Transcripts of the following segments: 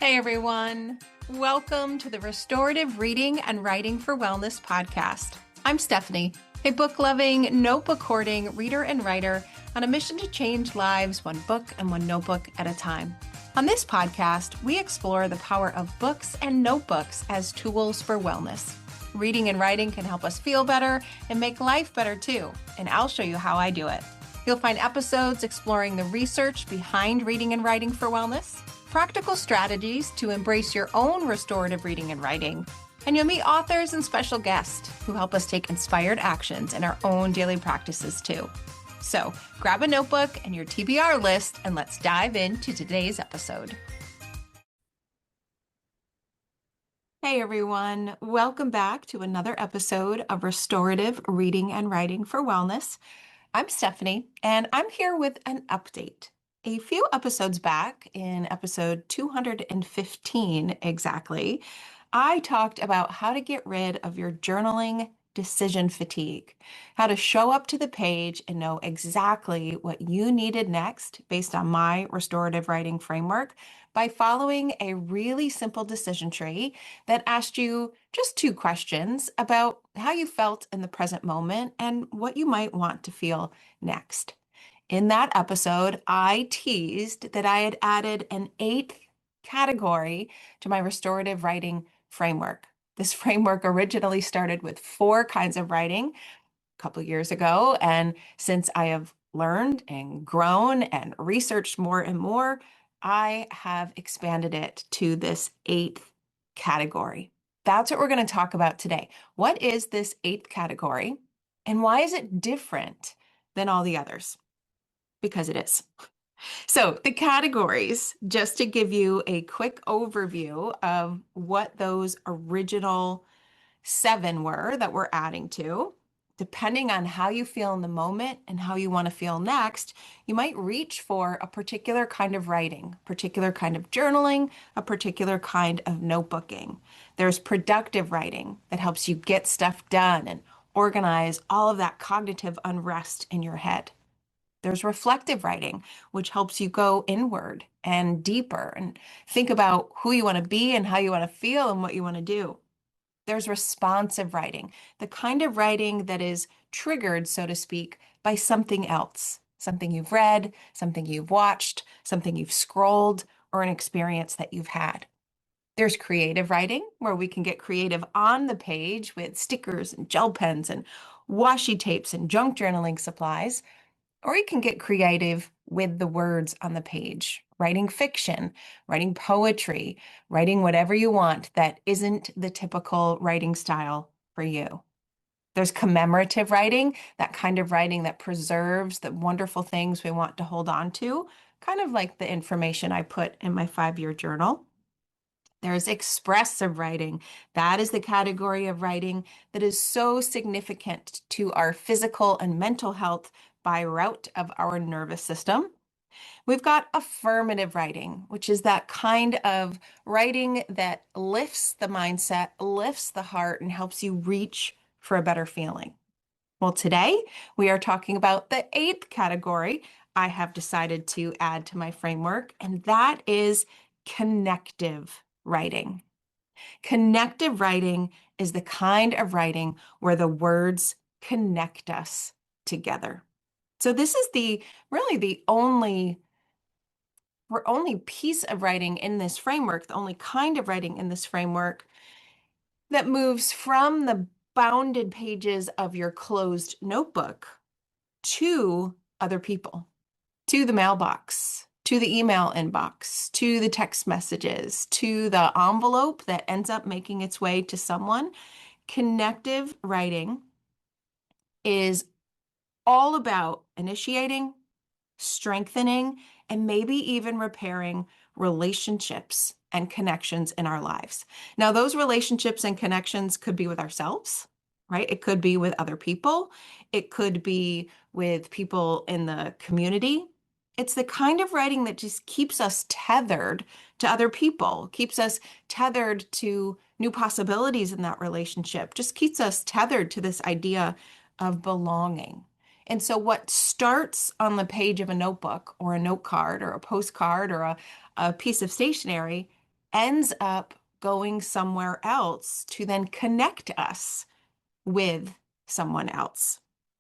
Hey everyone, welcome to the Restorative Reading and Writing for Wellness podcast. I'm Stephanie, a book-loving, notebook-hoarding reader and writer on a mission to change lives one book and one notebook at a time. On this podcast, we explore the power of books and notebooks as tools for wellness. Reading and writing can help us feel better and make life better too, and I'll show you how I do it. You'll find episodes exploring the research behind reading and writing for wellness, practical strategies to embrace your own restorative reading and writing, and you'll meet authors and special guests who help us take inspired actions in our own daily practices too. So grab a notebook and your TBR list and let's dive into today's episode. Hey everyone, welcome back to another episode of Restorative Reading and Writing for Wellness. I'm Stephanie, and I'm here with an update. A few episodes back, in episode 215 exactly, I talked about how to get rid of your journaling decision fatigue, how to show up to the page and know exactly what you needed next based on my restorative writing framework by following a really simple decision tree that asked you just two questions about how you felt in the present moment and what you might want to feel next. In that episode, I teased that I had added an eighth category to my restorative writing framework. This framework originally started with 4 kinds of writing a couple years ago, and since I have learned and grown and researched more and more, I have expanded it to this 8th category. That's what we're going to talk about today. What is this 8th category, and why is it different than all the others? Because it is. So the categories, just to give you a quick overview of what those original 7 were that we're adding to, depending on how you feel in the moment and how you want to feel next, you might reach for a particular kind of writing, particular kind of journaling, a particular kind of notebooking. There's productive writing that helps you get stuff done and organize all of that cognitive unrest in your head. There's reflective writing, which helps you go inward and deeper and think about who you want to be and how you want to feel and what you want to do. There's responsive writing, the kind of writing that is triggered, so to speak, by something else, something you've read, something you've watched, something you've scrolled, or an experience that you've had. There's creative writing, where we can get creative on the page with stickers and gel pens and washi tapes and junk journaling supplies. Or you can get creative with the words on the page, writing fiction, writing poetry, writing whatever you want that isn't the typical writing style for you. There's commemorative writing, that kind of writing that preserves the wonderful things we want to hold on to, kind of like the information I put in my 5-year journal. There's expressive writing. That is the category of writing that is so significant to our physical and mental health by route of our nervous system. We've got affirmative writing, which is that kind of writing that lifts the mindset, lifts the heart, and helps you reach for a better feeling. Well, today we are talking about the 8th category I have decided to add to my framework, and that is connective writing. Connective writing is the kind of writing where the words connect us together. So this is really the only piece of writing in this framework, the only kind of writing in this framework that moves from the bounded pages of your closed notebook to other people, to the mailbox, to the email inbox, to the text messages, to the envelope that ends up making its way to someone. Connective writing is all about initiating, strengthening, and maybe even repairing relationships and connections in our lives. Now, those relationships and connections could be with ourselves, right? It could be with other people. It could be with people in the community. It's the kind of writing that just keeps us tethered to other people, keeps us tethered to new possibilities in that relationship, just keeps us tethered to this idea of belonging. And so what starts on the page of a notebook or a note card or a postcard or a piece of stationery ends up going somewhere else to then connect us with someone else.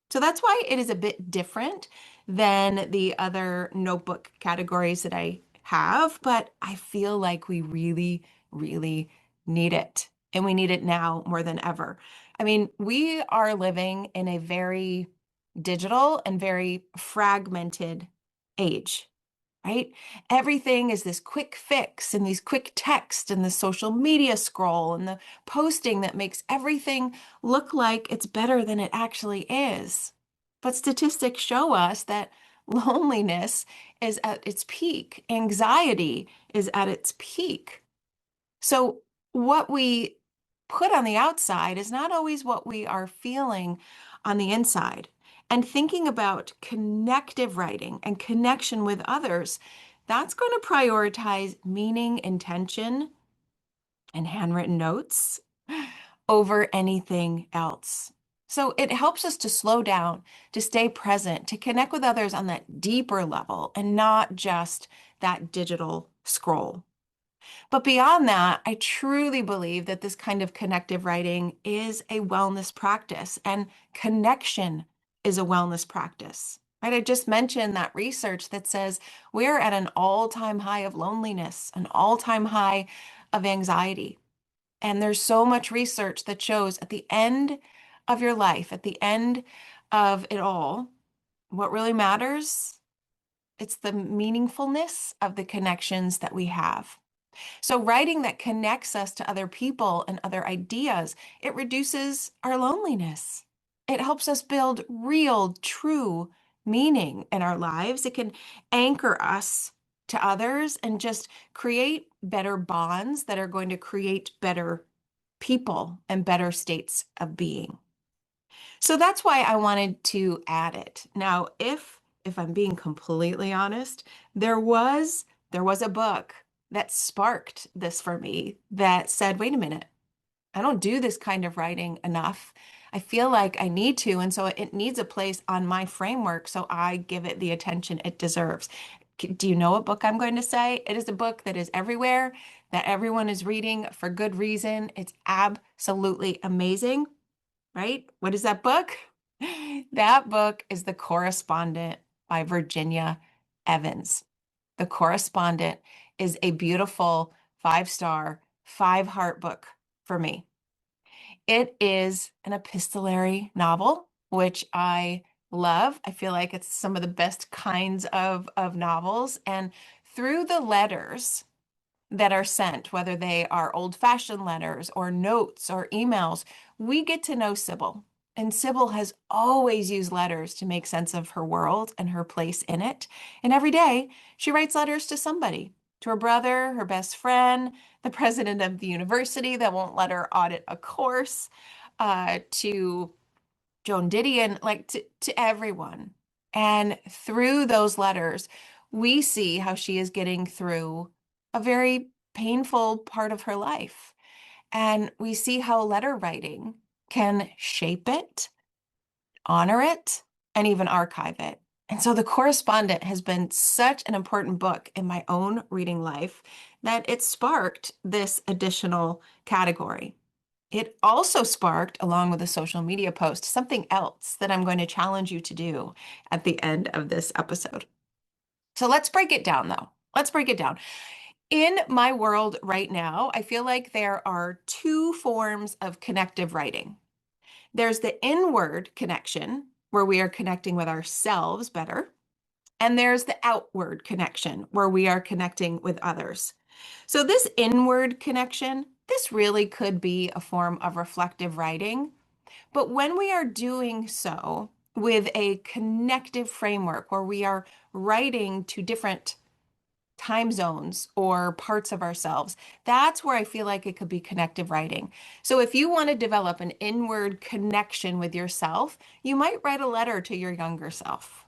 So that's why it is a bit different than the other notebook categories that I have, but I feel like we really, really need it. And we need it now more than ever. I mean, we are living in a very digital and very fragmented age, right? Everything is this quick fix and these quick text and the social media scroll and the posting that makes everything look like it's better than it actually is. But statistics show us that loneliness is at its peak, anxiety is at its peak. So, what we put on the outside is not always what we are feeling on the inside. And thinking about connective writing and connection with others, that's going to prioritize meaning, intention, and handwritten notes over anything else. So it helps us to slow down, to stay present, to connect with others on that deeper level and not just that digital scroll. But beyond that, I truly believe that this kind of connective writing is a wellness practice and connection is a wellness practice. Right? I just mentioned that research that says we're at an all-time high of loneliness, an all-time high of anxiety. And there's so much research that shows at the end of your life, at the end of it all, what really matters, it's the meaningfulness of the connections that we have. So writing that connects us to other people and other ideas, it reduces our loneliness. It helps us build real, true meaning in our lives. It can anchor us to others and just create better bonds that are going to create better people and better states of being. So that's why I wanted to add it. Now, if I'm being completely honest, there was a book that sparked this for me that said, wait a minute, I don't do this kind of writing enough. I feel like I need to, and so it needs a place on my framework, so I give it the attention it deserves. Do you know what book I'm going to say? It is a book that is everywhere, that everyone is reading for good reason. It's absolutely amazing, right? What is that book? That book is The Correspondent by Virginia Evans. The Correspondent is a beautiful 5-star, 5-heart book for me. It is an epistolary novel, which I love. I feel like it's some of the best kinds of novels. And through the letters that are sent, whether they are old-fashioned letters or notes or emails, we get to know Sybil. And Sybil has always used letters to make sense of her world and her place in it. And every day she writes letters to somebody, to her brother, her best friend, the president of the university that won't let her audit a course, to Joan Didion, like to everyone. And through those letters, we see how she is getting through a very painful part of her life. And we see how letter writing can shape it, honor it, and even archive it. And so The Correspondent has been such an important book in my own reading life that it sparked this additional category. It also sparked, along with a social media post, something else that I'm going to challenge you to do at the end of this episode. So let's break it down, though. Let's break it down. In my world right now, I feel like there are two forms of connective writing. There's the inward connection, where we are connecting with ourselves better. And there's the outward connection, where we are connecting with others. So this inward connection, this really could be a form of reflective writing. But when we are doing so with a connective framework where we are writing to different time zones or parts of ourselves, that's where I feel like it could be connective writing. So if you want to develop an inward connection with yourself, you might write a letter to your younger self.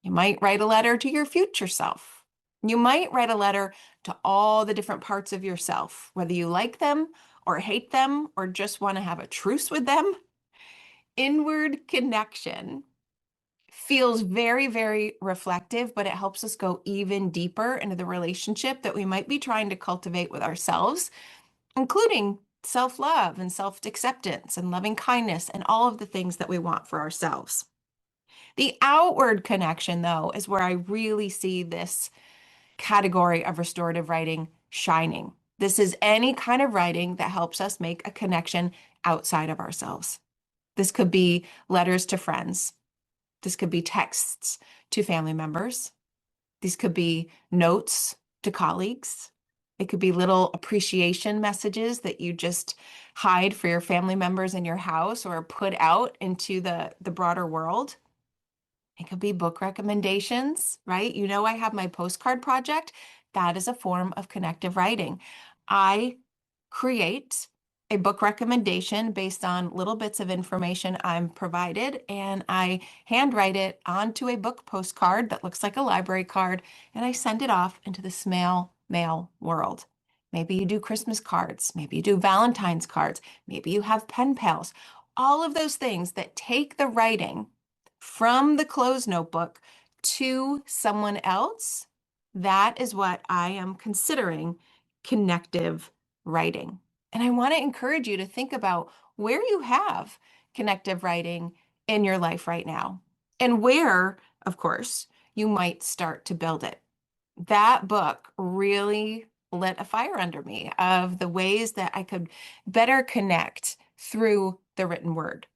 You might write a letter to your future self. You might write a letter to all the different parts of yourself, whether you like them or hate them or just want to have a truce with them. Inward connection feels very, very reflective, but it helps us go even deeper into the relationship that we might be trying to cultivate with ourselves, including self-love and self-acceptance and loving kindness and all of the things that we want for ourselves. The outward connection, though, is where I really see this category of restorative writing shining. This is any kind of writing that helps us make a connection outside of ourselves. This could be letters to friends. This could be texts to family members. These could be notes to colleagues. It could be little appreciation messages that you just hide for your family members in your house or put out into the broader world. It could be book recommendations, right? You know, I have my postcard project. That is a form of connective writing. I create a book recommendation based on little bits of information I'm provided, and I handwrite it onto a book postcard that looks like a library card, and I send it off into the snail mail world. Maybe you do Christmas cards, maybe you do Valentine's cards, maybe you have pen pals. All of those things that take the writing from the closed notebook to someone else, that is what I am considering connective writing. And I want to encourage you to think about where you have connective writing in your life right now and where, of course, you might start to build it. That book really lit a fire under me of the ways that I could better connect through the written word.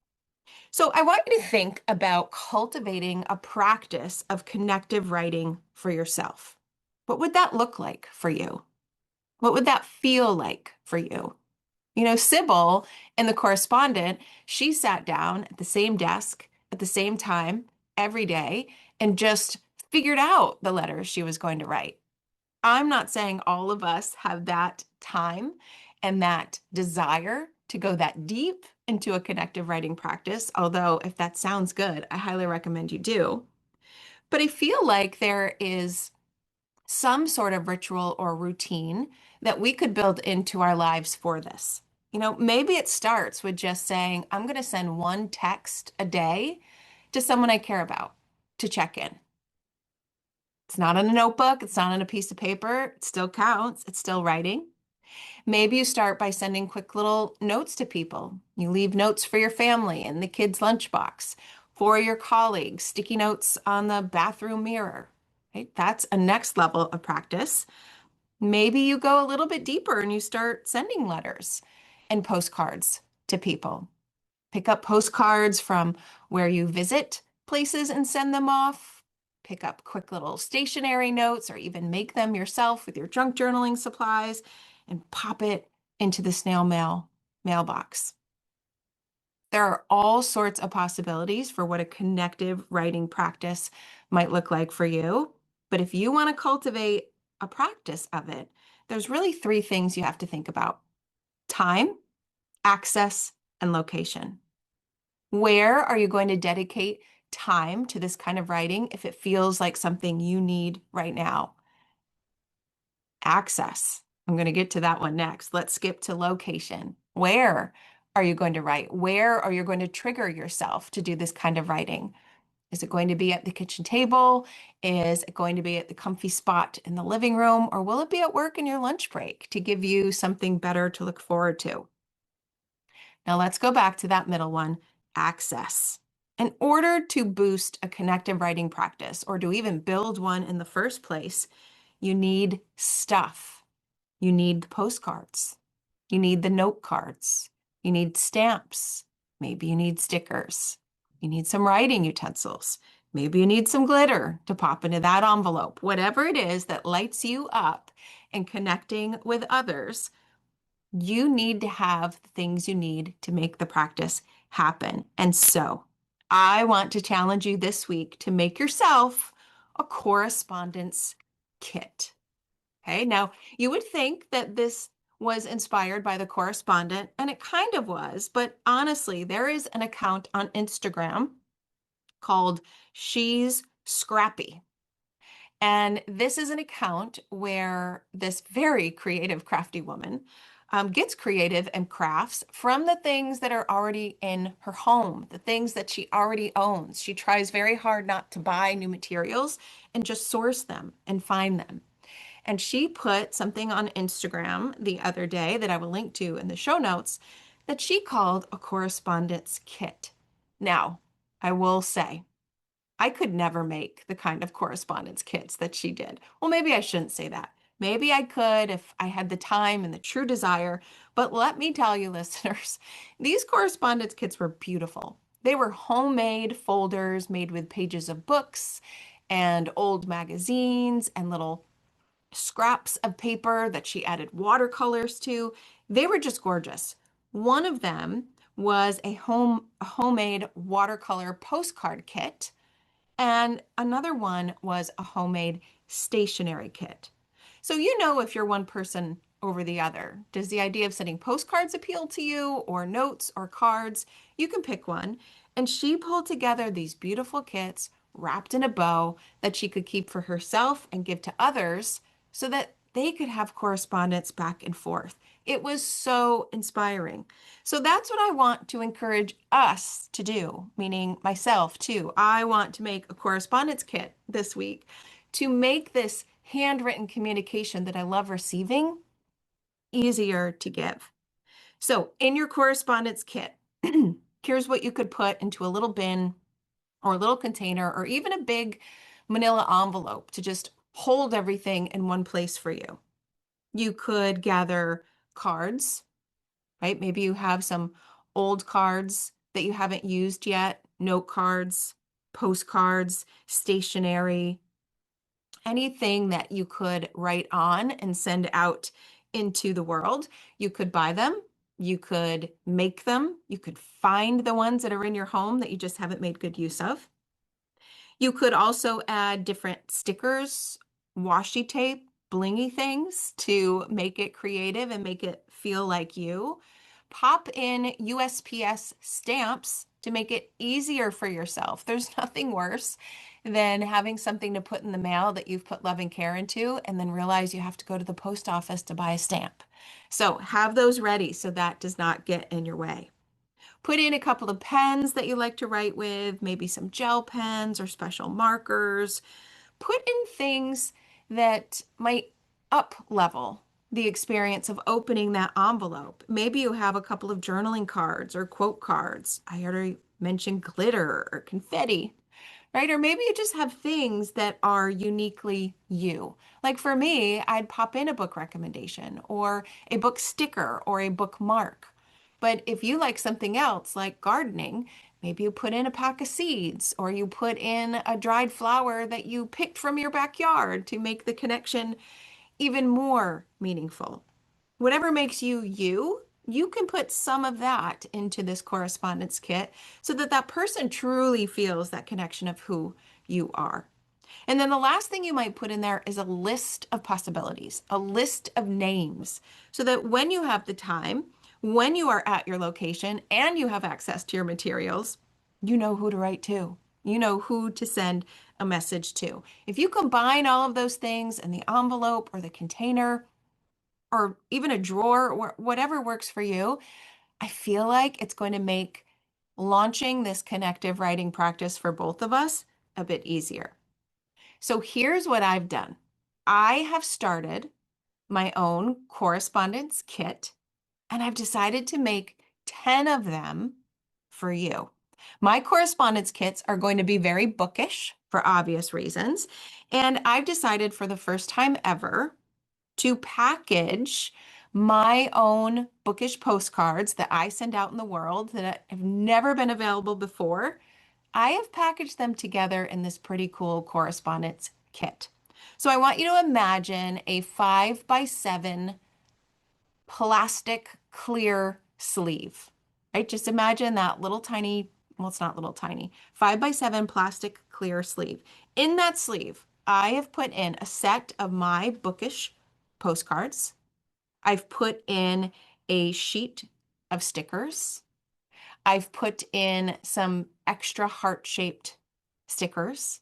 So I want you to think about cultivating a practice of connective writing for yourself. What would that look like for you? What would that feel like for you? You know, Sybil in the correspondent, she sat down at the same desk at the same time every day and just figured out the letters she was going to write. I'm not saying all of us have that time and that desire to go that deep into a connective writing practice, although if that sounds good, I highly recommend you do. But I feel like there is some sort of ritual or routine that we could build into our lives for this. You know, maybe it starts with just saying, I'm going to send one text a day to someone I care about to check in. It's not on a notebook, it's not on a piece of paper, it still counts, it's still writing. Maybe you start by sending quick little notes to people. You leave notes for your family in the kids' lunchbox, for your colleagues, sticky notes on the bathroom mirror. Right? That's a next level of practice. Maybe you go a little bit deeper and you start sending letters and postcards to people. Pick up postcards from where you visit places and send them off. Pick up quick little stationery notes or even make them yourself with your junk journaling supplies and pop it into the snail mail mailbox. There are all sorts of possibilities for what a connective writing practice might look like for you. But if you want to cultivate a practice of it, there's really three things you have to think about: time, access, and location. Where are you going to dedicate time to this kind of writing if it feels like something you need right now? Access. I'm going to get to that one next. Let's skip to location. Where are you going to write? Where are you going to trigger yourself to do this kind of writing? Is it going to be at the kitchen table? Is it going to be at the comfy spot in the living room? Or will it be at work in your lunch break to give you something better to look forward to? Now let's go back to that middle one, access. In order to boost a connective writing practice or to even build one in the first place, you need stuff. You need the postcards. You need the note cards. You need stamps. Maybe you need stickers. You need some writing utensils. Maybe you need some glitter to pop into that envelope. Whatever it is that lights you up in connecting with others, you need to have the things you need to make the practice happen. And so I want to challenge you this week to make yourself a correspondence kit. Okay, now you would think that this was inspired by the correspondent, and it kind of was, but honestly, there is an account on Instagram called She's Scrappy. And this is an account where this very creative, crafty woman gets creative and crafts from the things that are already in her home, the things that she already owns. She tries very hard not to buy new materials and just source them and find them. And she put something on Instagram the other day that I will link to in the show notes that she called a correspondence kit. Now, I will say, I could never make the kind of correspondence kits that she did. Well, maybe I shouldn't say that. Maybe I could if I had the time and the true desire. But let me tell you, listeners, these correspondence kits were beautiful. They were homemade folders made with pages of books and old magazines and little scraps of paper that she added watercolors to. They were just gorgeous. One of them was a homemade watercolor postcard kit, and another one was a homemade stationery kit. So you know if you're one person over the other. Does the idea of sending postcards appeal to you, or notes or cards? You can pick one. And she pulled together these beautiful kits wrapped in a bow that she could keep for herself and give to others so that they could have correspondence back and forth. It was so inspiring. So that's what I want to encourage us to do, meaning myself too. I want to make a correspondence kit this week to make this handwritten communication that I love receiving easier to give. So in your correspondence kit, here's what you could put into a little bin or a little container or even a big manila envelope to just hold everything in one place for you. You could gather cards, right? Maybe you have some old cards that you haven't used yet, note cards, postcards, stationery, anything that you could write on and send out into the world. You could buy them, you could make them, you could find the ones that are in your home that you just haven't made good use of. You could also add different stickers, washi tape, blingy things to make it creative and make it feel like you. Pop in USPS stamps to make it easier for yourself. There's nothing worse than having something to put in the mail that you've put love and care into and then realize you have to go to the post office to buy a stamp. So have those ready so that does not get in your way. Put in a couple of pens that you like to write with, maybe some gel pens or special markers. Put in things that might up level the experience of opening that envelope. Maybe you have a couple of journaling cards or quote cards. I already mentioned glitter or confetti, right? Or maybe you just have things that are uniquely you. Like for me, I'd pop in a book recommendation or a book sticker or a bookmark. But if you like something else, like gardening, maybe you put in a pack of seeds or you put in a dried flower that you picked from your backyard to make the connection even more meaningful. Whatever makes you you, you can put some of that into this correspondence kit so that that person truly feels that connection of who you are. And then the last thing you might put in there is a list of possibilities, a list of names, so that when you have the time, when you are at your location and you have access to your materials, you know who to write to. You know who to send a message to. If you combine all of those things in the envelope or the container or even a drawer or whatever works for you, I feel like it's going to make launching this connective writing practice for both of us a bit easier. So here's what I've done. I have started my own correspondence kit, and I've decided to make 10 of them for you. My correspondence kits are going to be very bookish for obvious reasons, and I've decided for the first time ever to package my own bookish postcards that I send out in the world that have never been available before. I have packaged them together in this pretty cool correspondence kit. So I want you to imagine a 5x7 plastic clear sleeve, right? Just imagine that little tiny, well, it's not little tiny, 5x7 plastic clear sleeve. In that sleeve, I have put in a set of my bookish postcards. I've put in a sheet of stickers. I've put in some extra heart-shaped stickers.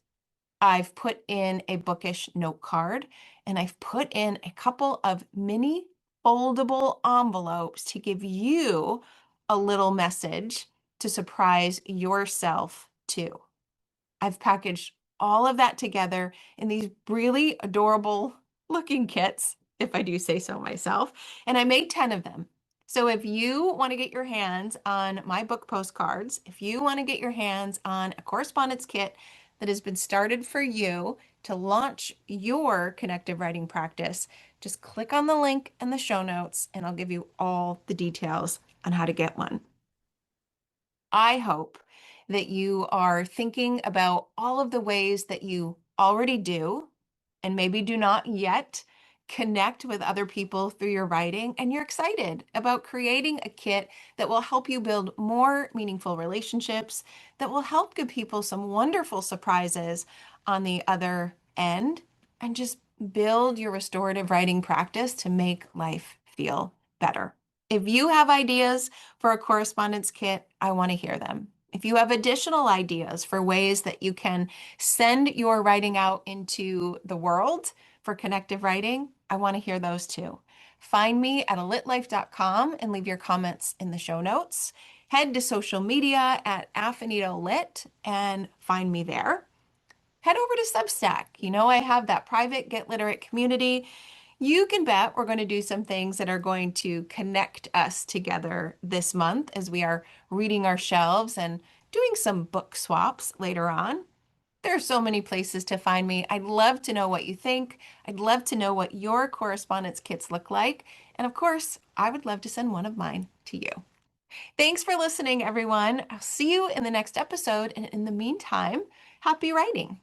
I've put in a bookish note card, and I've put in a couple of mini foldable envelopes to give you a little message to surprise yourself too. I've packaged all of that together in these really adorable looking kits, if I do say so myself, and I made 10 of them. So if you want to get your hands on my book postcards, if you want to get your hands on a correspondence kit that has been started for you to launch your connective writing practice, just click on the link in the show notes and I'll give you all the details on how to get one. I hope that you are thinking about all of the ways that you already do and maybe do not yet connect with other people through your writing, and you're excited about creating a kit that will help you build more meaningful relationships, that will help give people some wonderful surprises on the other end, and just build your restorative writing practice to make life feel better. If you have ideas for a correspondence kit, I want to hear them. If you have additional ideas for ways that you can send your writing out into the world for connective writing, I want to hear those too. Find me at alitlife.com and leave your comments in the show notes. Head to social media at AfinitoLit and find me there. Head over to Substack. You know, I have that private Get Literate community. You can bet we're going to do some things that are going to connect us together this month as we are reading our shelves and doing some book swaps later on. There are so many places to find me. I'd love to know what you think. I'd love to know what your correspondence kits look like. And of course, I would love to send one of mine to you. Thanks for listening, everyone. I'll see you in the next episode. And in the meantime, happy writing.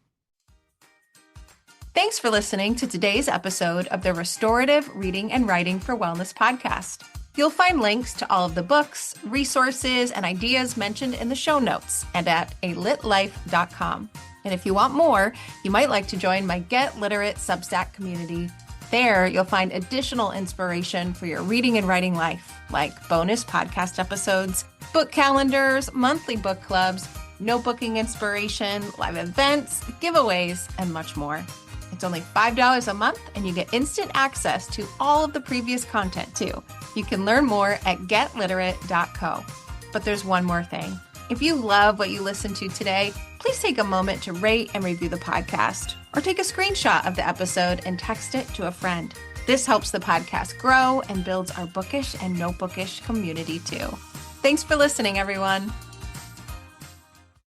Thanks for listening to today's episode of the Restorative Reading and Writing for Wellness podcast. You'll find links to all of the books, resources, and ideas mentioned in the show notes and at alitlife.com. And if you want more, you might like to join my Get Literate Substack community. There, you'll find additional inspiration for your reading and writing life, like bonus podcast episodes, book calendars, monthly book clubs, notebooking inspiration, live events, giveaways, and much more. It's only $5 a month, and you get instant access to all of the previous content, too. You can learn more at getliterate.co. But there's one more thing. If you love what you listened to today, please take a moment to rate and review the podcast, or take a screenshot of the episode and text it to a friend. This helps the podcast grow and builds our bookish and no bookish community, too. Thanks for listening, everyone.